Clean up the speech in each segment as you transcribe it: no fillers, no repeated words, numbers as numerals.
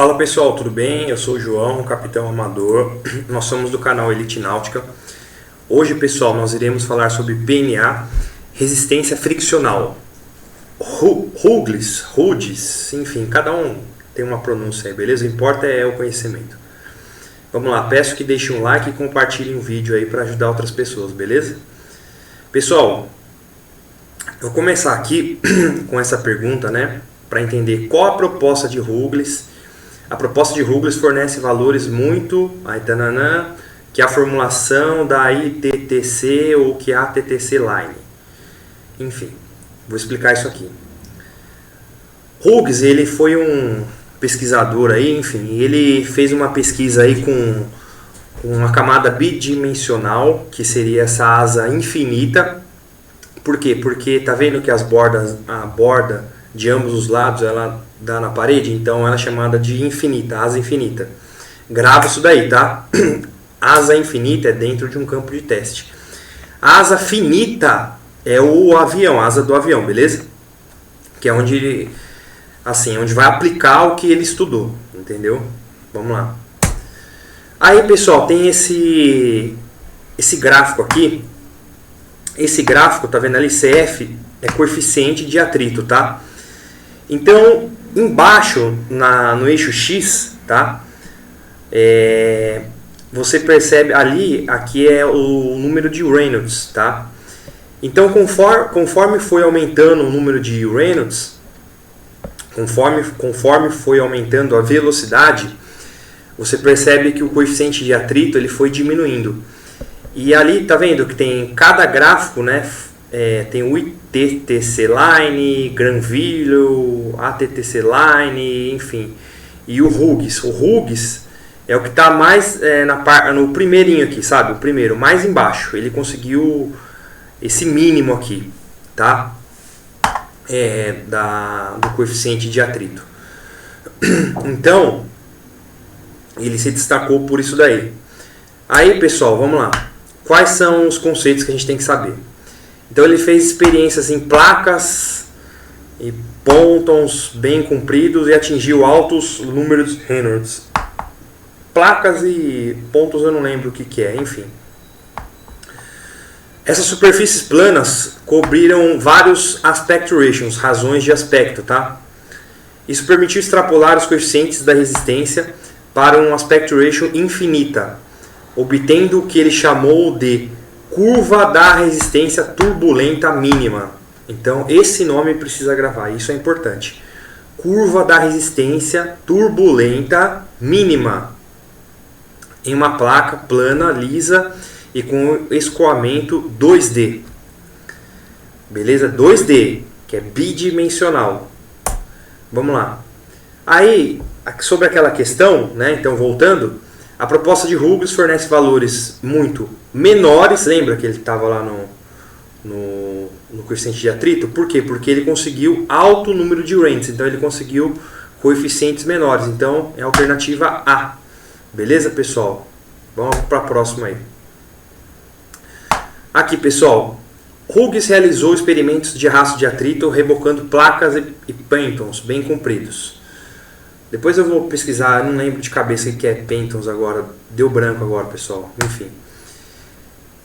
Fala pessoal, tudo bem? Eu sou o João, capitão amador. Nós somos do canal Elite Náutica. Hoje, pessoal, nós iremos falar sobre PNA, resistência friccional. Hughes, enfim, cada um tem uma pronúncia aí, beleza? O que importa é o conhecimento. Vamos lá, peço que deixem um like e compartilhem o vídeo aí para ajudar outras pessoas, beleza? Pessoal, eu vou começar aqui com essa pergunta, né? Para entender qual a proposta de Hughes. A proposta de Hughes fornece valores muito, que é a formulação da ITTC ou que é a TTC Line. Enfim, vou explicar isso aqui. Hughes, ele foi um pesquisador aí, enfim, ele fez uma pesquisa aí com uma camada bidimensional, que seria essa asa infinita. Por quê? Porque tá vendo que a borda de ambos os lados ela dá na parede, então ela é chamada de infinita, asa infinita. Grava isso daí, tá? Asa infinita é dentro de um campo de teste. A asa finita é o avião, a asa do avião, beleza? Que é onde onde vai aplicar o que ele estudou, entendeu? Vamos lá. Aí, pessoal, tem esse gráfico aqui. Esse gráfico, tá vendo ali? CF é coeficiente de atrito, tá? Então, embaixo, no eixo X, tá? Você percebe ali, aqui é o número de Reynolds, tá? Então, conforme foi aumentando o número de Reynolds, conforme foi aumentando a velocidade, você percebe que o coeficiente de atrito ele foi diminuindo. E ali, tá vendo que tem cada gráfico, né? Tem o ITTC Line, Granville, ATTC Line, enfim. E o Hughes. O Hughes é o que está mais no primeirinho aqui, sabe? O primeiro, mais embaixo. Ele conseguiu esse mínimo aqui, tá? Do coeficiente de atrito. Então, ele se destacou por isso daí. Aí, pessoal, vamos lá. Quais são os conceitos que a gente tem que saber? Então ele fez experiências em placas e pontons bem compridos e atingiu altos números de Reynolds. Placas e pontos eu não lembro o que é, enfim. Essas superfícies planas cobriram vários aspect ratios, razões de aspecto, tá? Isso permitiu extrapolar os coeficientes da resistência para um aspect ratio infinita, obtendo o que ele chamou de curva da resistência turbulenta mínima. Então esse nome precisa gravar, isso é importante. Curva da resistência turbulenta mínima em uma placa plana, lisa e com escoamento 2D. Beleza? 2D, que é bidimensional. Vamos lá. Aí, sobre aquela questão, né? Então voltando, a proposta de Hughes fornece valores muito menores. Lembra que ele estava lá no coeficiente de atrito? Por quê? Porque ele conseguiu alto número de Reynolds. Então ele conseguiu coeficientes menores. Então é a alternativa A. Beleza, pessoal? Vamos para a próxima aí. Aqui, pessoal. Hughes realizou experimentos de arrasto de atrito rebocando placas e pentons bem compridos. Depois eu vou pesquisar, não lembro de cabeça o que é pentons agora, deu branco agora, pessoal, enfim.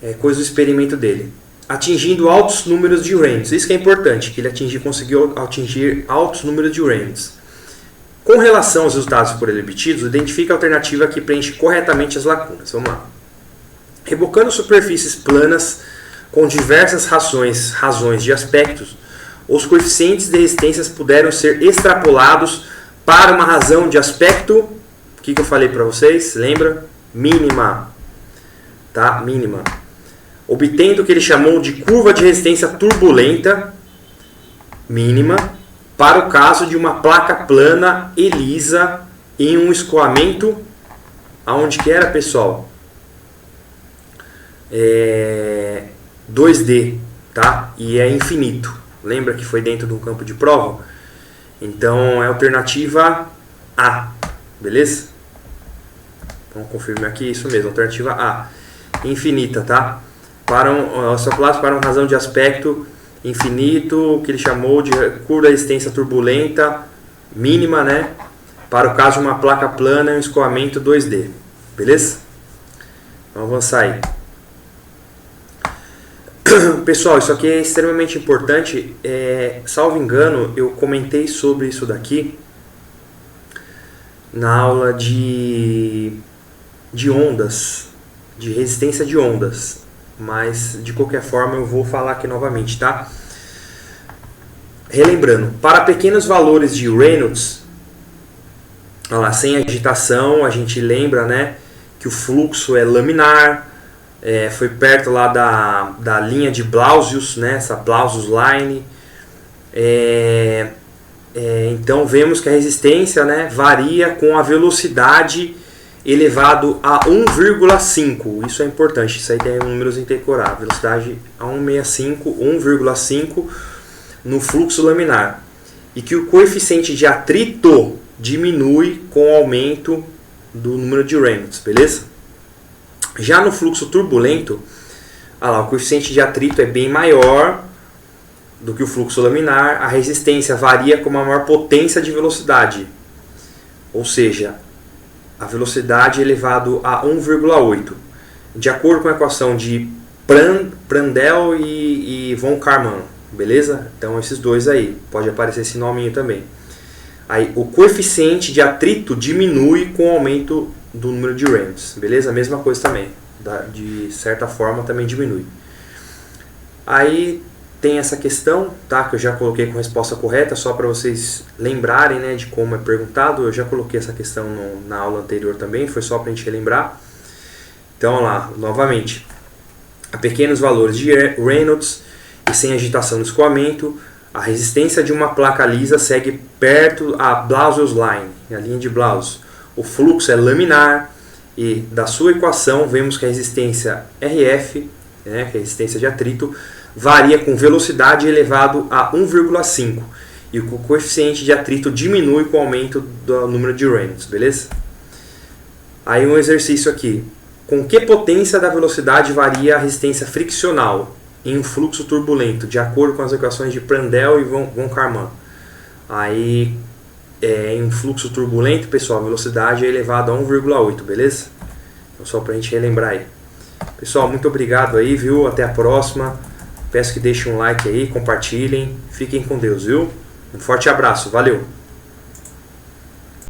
É coisa do experimento dele. Atingindo altos números de Reynolds, isso que é importante, que ele conseguiu atingir altos números de Reynolds. Com relação aos resultados por ele obtidos, identifica a alternativa que preenche corretamente as lacunas. Vamos lá. Rebocando superfícies planas com diversas razões de aspectos, os coeficientes de resistências puderam ser extrapolados para uma razão de aspecto, o que eu falei para vocês? Lembra? Mínima. Tá? Mínima. Obtendo o que ele chamou de curva de resistência turbulenta mínima para o caso de uma placa plana e lisa em um escoamento, aonde que era, pessoal? 2D, tá? E é infinito. Lembra que foi dentro de um campo de prova? Então é a alternativa A, beleza? Vamos confirmar aqui, isso mesmo, alternativa A. Infinita, tá? Para uma razão de aspecto infinito, que ele chamou de curva de resistência turbulenta mínima, né? para o caso de uma placa plana e um escoamento 2D. Beleza? Vamos avançar aí. Pessoal, isso aqui é extremamente importante. Salvo engano, eu comentei sobre isso daqui na aula de ondas, de resistência de ondas. Mas, de qualquer forma, eu vou falar aqui novamente, tá? Relembrando, para pequenos valores de Reynolds, olha lá, sem agitação, a gente lembra, né, que o fluxo é laminar, foi perto lá da linha de Blausius, né, essa Blausius Line. Então vemos que a resistência, né, varia com a velocidade elevado a 1,5. Isso é importante, isso aí tem números em decorar. Velocidade a 1,5 no fluxo laminar. E que o coeficiente de atrito diminui com o aumento do número de Reynolds, beleza? Já no fluxo turbulento, o coeficiente de atrito é bem maior do que o fluxo laminar. A resistência varia com uma maior potência de velocidade. Ou seja, a velocidade elevado a 1,8. De acordo com a equação de Prandtl e von Karman. Beleza? Então esses dois aí. Pode aparecer esse nominho também. Aí, o coeficiente de atrito diminui com o aumento do número de Reynolds. Beleza? A mesma coisa também. De certa forma também diminui. Aí tem essa questão, tá, que eu já coloquei com resposta correta, só para vocês lembrarem, né, de como é perguntado. Eu já coloquei essa questão na aula anterior também, foi só para a gente relembrar. Então, vamos lá, novamente. A pequenos valores de Reynolds e sem agitação no escoamento, a resistência de uma placa lisa segue perto a Blausius Line, a linha de Blausius. O fluxo é laminar e da sua equação vemos que a resistência RF, né, que é a resistência de atrito, varia com velocidade elevado a 1,5 e o coeficiente de atrito diminui com o aumento do número de Reynolds, beleza? Aí um exercício aqui. Com que potência da velocidade varia a resistência friccional em um fluxo turbulento, de acordo com as equações de Prandtl e von Karman? Aí, em um fluxo turbulento, pessoal, a velocidade é elevada a 1,8, beleza? Então, só para a gente relembrar aí. Pessoal, muito obrigado aí, viu? Até a próxima. Peço que deixem um like aí, compartilhem. Fiquem com Deus, viu? Um forte abraço, valeu!